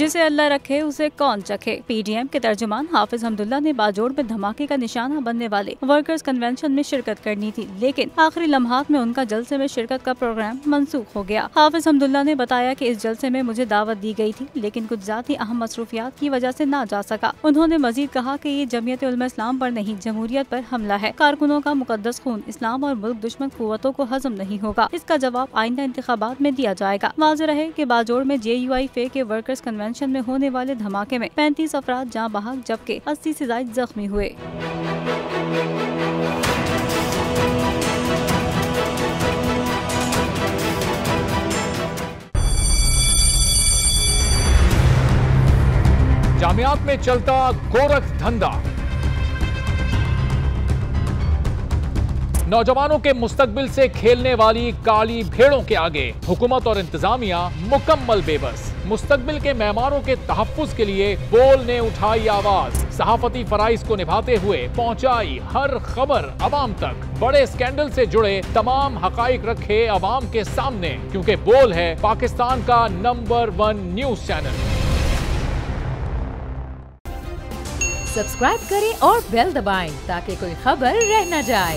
जिसे अल्लाह रखे उसे कौन चखे। पीडीएम के तर्जुमान हाफिज हमदुल्ला ने बाजोड़ में धमाके का निशाना बनने वाले वर्कर्स कन्वेंशन में शिरकत करनी थी, लेकिन आखिरी लम्हात में उनका जलसे में शिरकत का प्रोग्राम मंसूख हो गया। हाफिज हमदुल्ला ने बताया कि इस जलसे में मुझे दावत दी गई थी, लेकिन कुछ जाती अहम मसरूफियात की वजह से ना जा सका। उन्होंने मजीद कहा कि ये जमीयत उलमा इस्लाम पर नहीं, जमहूरियत पर हमला है। कारकुनों का मुकद्दस खून इस्लाम और मुल्क दुश्मन कुव्वतों को हजम नहीं होगा। इसका जवाब आइंदा इंतखाबात में दिया जाएगा। वाज़ेह रहे कि बाजोड़ में JUI के वर्कर्स कन्वेंशन में होने वाले धमाके में 35 अफराद जाँ बहक जबकि 80 से ज्यादा जख्मी हुए। जामियात में चलता गोरख धंधा, नौजवानों के मुस्तकबिल से खेलने वाली काली भेड़ों के आगे हुकूमत और इंतजामिया मुकम्मल बेबस। मुस्तकबिल के मेहमानों के तहफ्फुज के लिए बोल ने उठाई आवाज, सहाफती फराइज को निभाते हुए पहुंचाई हर खबर अवाम तक। बड़े स्कैंडल से जुड़े तमाम हकाइक रखे अवाम के सामने, क्योंकि बोल है पाकिस्तान का नंबर 1 न्यूज चैनल। सब्सक्राइब करें और बेल दबाएं ताकि कोई खबर रह न जाए।